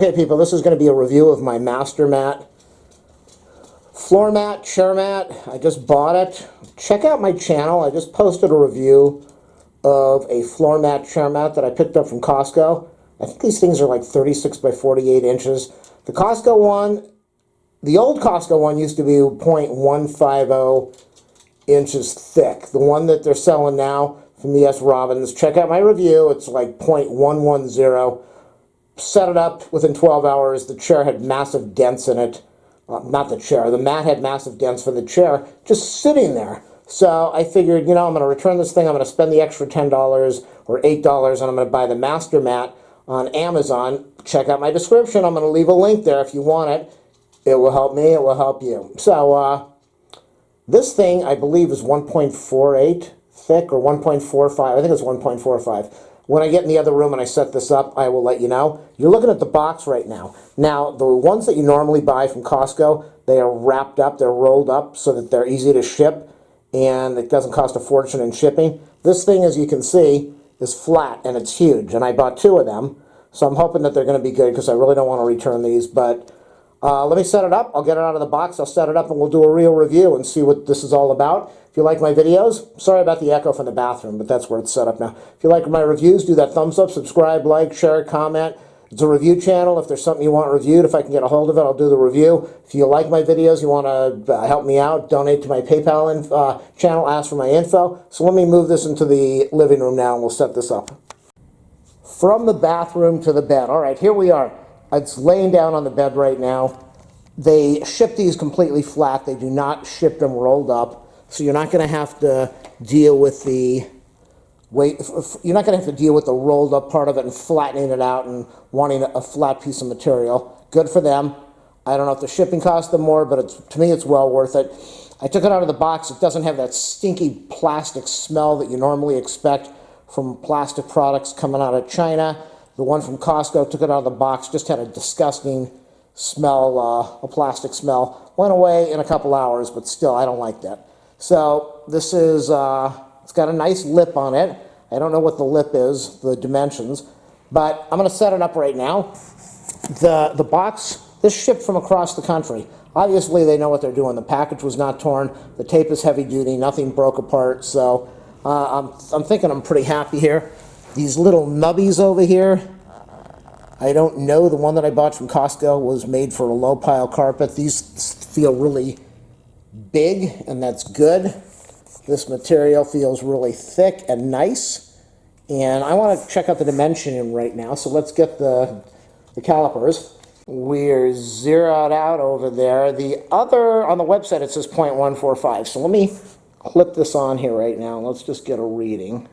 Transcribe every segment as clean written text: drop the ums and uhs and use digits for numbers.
Okay people, this is going to be a review of my Mastermat floor mat, chair mat. I just bought it. Check out my channel. I just posted a review of a floor mat, chair mat that I picked up from Costco. I think these things are like 36 by 48 inches. The Costco one, the old Costco one used to be 0.150 inches thick. The one that they're selling now from E.S. Robbins, check out my review. It's like 0.110. Set it up within 12 hours. The chair had massive dents in it. Not the chair. The mat had massive dents for the chair just sitting there. So I figured, you know, I'm going to return this thing. I'm going to spend the extra $10 or $8 and I'm going to buy the Mastermat on Amazon. Check out my description. I'm going to leave a link there if you want it. It will help me. It will help you. So this thing, I believe, is 1.48 thick or 1.45. I think it's 1.45. When I get in the other room and I set this up, I will let you know. You're looking at the box right now. Now, the ones that you normally buy from Costco, they are wrapped up, they're rolled up so that they're easy to ship, and it doesn't cost a fortune in shipping. This thing, as you can see, is flat, and it's huge, and I bought 2 of them, so I'm hoping that they're going to be good because I really don't want to return these, but let me set it up. I'll get it out of the box, I'll set it up, and we'll do a real review and see what this is all about. If you like my videos, sorry about the echo from the bathroom, but that's where it's set up now. If you like my reviews, do that thumbs up, subscribe, like, share, comment. It's a review channel. If there's something you want reviewed, if I can get a hold of it, I'll do the review. If you like my videos, you want to help me out, donate to my PayPal channel, ask for my info. So let me move this into the living room now, and we'll set this up. From the bathroom to the bed. All right, here we are. It's laying down on the bed right now. They ship these completely flat. They do not ship them rolled up. So you're not going to have to deal with the you're not going to have to deal with the rolled up part of it and flattening it out and wanting a flat piece of material. Good for them. I don't know if the shipping costs them more, but to me it's well worth it. I took it out of the box. It doesn't have that stinky plastic smell that you normally expect from plastic products coming out of China. The one from Costco, took it out of the box, just had a disgusting smell, a plastic smell. Went away in a couple hours, but still, I don't like that. So this is, it's got a nice lip on it. I don't know what the lip is, the dimensions, but I'm going to set it up right now. The box, this shipped from across the country. Obviously, they know what they're doing. The package was not torn. The tape is heavy duty. Nothing broke apart. So I'm thinking I'm pretty happy here. These little nubbies over here, I don't know. The one that I bought from Costco was made for a low pile carpet. These feel really big, and that's good. This material feels really thick and nice, and I want to check out the dimensioning right now, so let's get the calipers. We're zeroed out over there. The other, on the website, it says 0.145, so let me clip this on here right now. Let's just get a reading.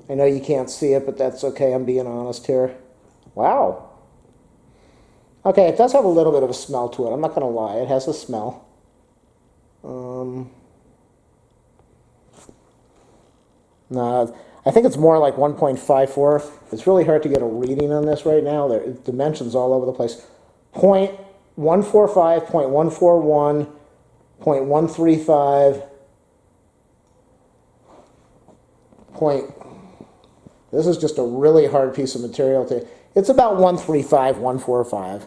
I know you can't see it, but that's okay. I'm being honest here. Wow. Okay, it does have a little bit of a smell to it. I'm not going to lie. It has a smell. No, I think it's more like 1.54. It's really hard to get a reading on this right now. There are dimensions all over the place. 0.145, 0.141, 0.135, This is just a really hard piece of material. It's about 135, 145.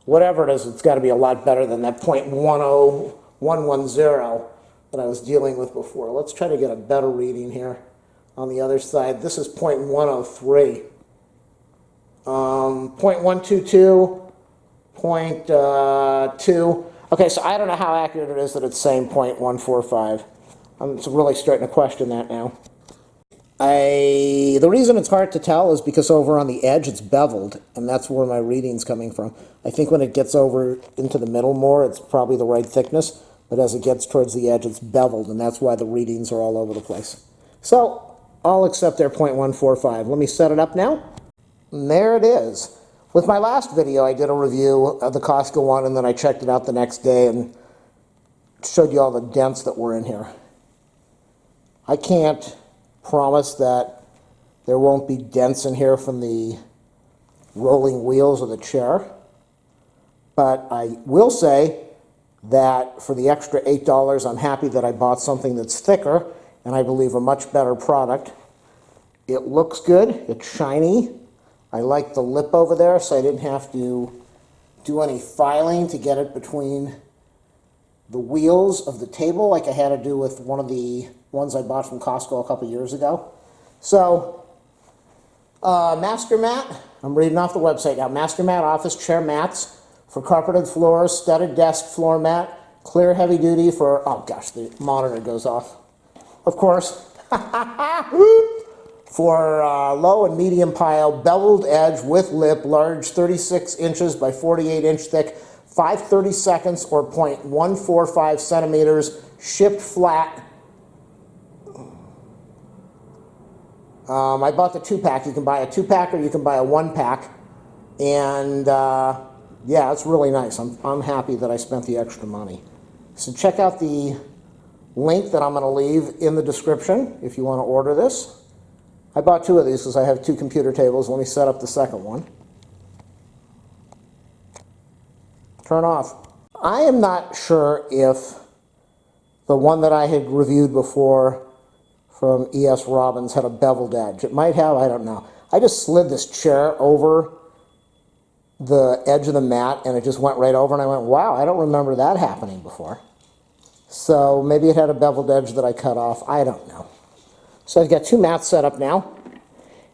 Whatever it is, it's got to be a lot better than that 0.10110 that I was dealing with before. Let's try to get a better reading here on the other side. This is 0.103. 0.122, 0.2. Okay, so I don't know how accurate it is that it's saying 0.145. I'm really starting to question that now. The reason it's hard to tell is because over on the edge it's beveled, and that's where my reading's coming from. I think when it gets over into the middle more, it's probably the right thickness, but as it gets towards the edge, it's beveled, and that's why the readings are all over the place. So I'll accept their 0.145. Let me set it up now. And there it is. With my last video, I did a review of the Costco one, and then I checked it out the next day and showed you all the dents that were in here. I can't promise that there won't be dents in here from the rolling wheels of the chair, but I will say that for the extra $8, I'm happy that I bought something that's thicker and I believe a much better product. It looks good. It's shiny. I like the lip over there, so I didn't have to do any filing to get it between the wheels of the table like I had to do with one of the ones I bought from Costco a couple years ago. So, Mastermat, I'm reading off the website now. Mastermat office chair mats for carpeted floors, studded desk floor mat, clear heavy duty for, oh gosh, the monitor goes off. Of course. For low and medium pile, beveled edge with lip, large 36 inches by 48 inch thick, 5/30 seconds or 0.145 centimeters, shipped flat. I bought the 2-pack. You can buy a 2-pack or you can buy a 1-pack. And yeah, it's really nice. I'm happy that I spent the extra money. So check out the link that I'm going to leave in the description if you want to order this. I bought 2 of these because I have 2 computer tables. Let me set up the second one. Turn off. I am not sure if the one that I had reviewed before from E.S. Robbins had a beveled edge. It might have, I don't know. I just slid this chair over the edge of the mat and it just went right over and I went, wow, I don't remember that happening before. So maybe it had a beveled edge that I cut off. I don't know. So I've got 2 mats set up now,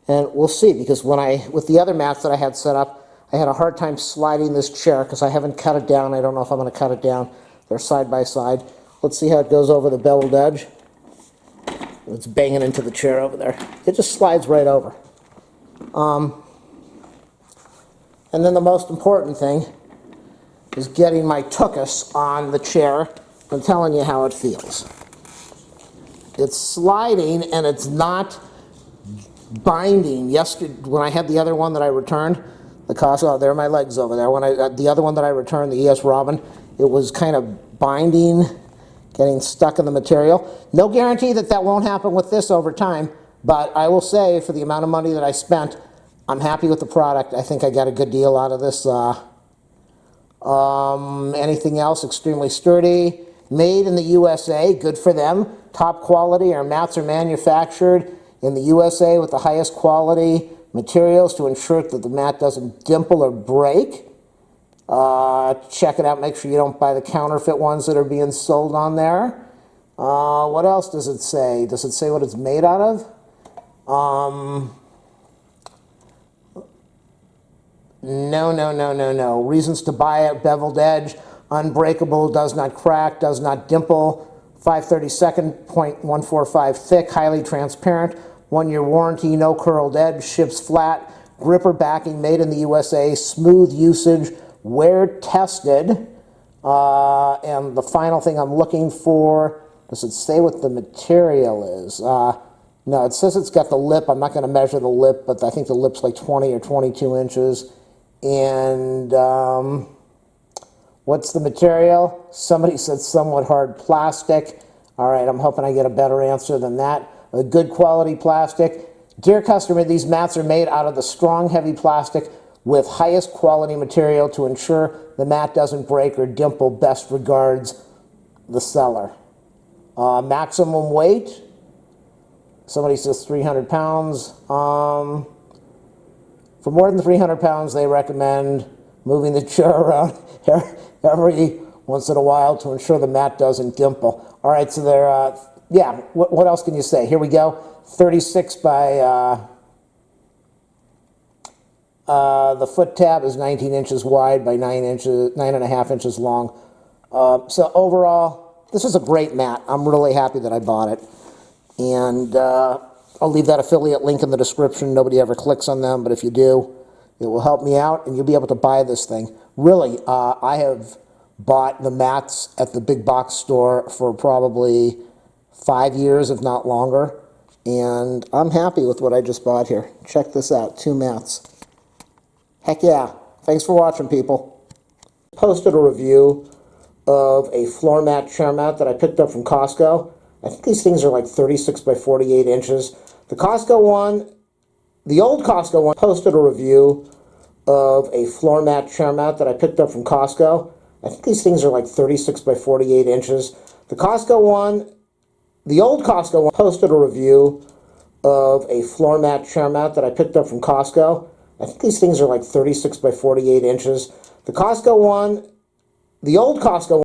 and we'll see, because with the other mats that I had set up, I had a hard time sliding this chair because I haven't cut it down. I don't know if I'm going to cut it down. They're side by side. Let's see how it goes over the beveled edge. It's banging into the chair over there. It just slides right over. And then the most important thing is getting my tuchus on the chair and telling you how it feels. It's sliding and it's not binding. Yesterday, when I had the other one that I returned, the Costco, there are my legs over there. When the other one that I returned, the E.S. Robin, it was kind of binding, getting stuck in the material. No guarantee that that won't happen with this over time, but I will say for the amount of money that I spent, I'm happy with the product. I think I got a good deal out of this. Anything else? Extremely sturdy. Made in the USA, good for them. Top quality. Our mats are manufactured in the USA with the highest quality materials to ensure that the mat doesn't dimple or break. Check it out. Make sure you don't buy the counterfeit ones that are being sold on there. What else does it say? Does it say what it's made out of? No. Reasons to buy it: beveled edge, unbreakable, does not crack, does not dimple, 5/32, 0.145 thick, highly transparent, 1-year warranty, no curled edge, ships flat, gripper backing, made in the USA, smooth usage, wear tested. And the final thing I'm looking for, does it say what the material is? No, it says it's got the lip. I'm not going to measure the lip, but I think the lip's like 20 or 22 inches. And what's the material? Somebody said somewhat hard plastic. All right, I'm hoping I get a better answer than that. A good quality plastic. Dear customer, these mats are made out of the strong, heavy plastic with highest quality material to ensure the mat doesn't break or dimple. Best regards, the seller. Maximum weight. Somebody says 300 pounds. For more than 300 pounds, they recommend moving the chair around every once in a while to ensure the mat doesn't dimple. All right, so they're, yeah, what else can you say? Here we go. 36 by, the foot tab is 19 inches wide by 9.5 inches long. So overall, this is a great mat. I'm really happy that I bought it. And I'll leave that affiliate link in the description. Nobody ever clicks on them, but if you do, it will help me out, and you'll be able to buy this thing. Really, I have bought the mats at the big box store for probably 5 years, if not longer, and I'm happy with what I just bought here. Check this out, 2 mats. Heck yeah. Thanks for watching, people. Posted a review of a floor mat chair mat that I picked up from Costco. I think these things are like 36 by 48 inches. The Costco one, the old Costco one, posted a review of a floor mat chair mat that I picked up from Costco. I think these things are like 36 by 48 inches. The Costco one, the old Costco one, posted a review of a floor mat, chair mat that I picked up from Costco. I think these things are like 36 by 48 inches. The Costco one, the old Costco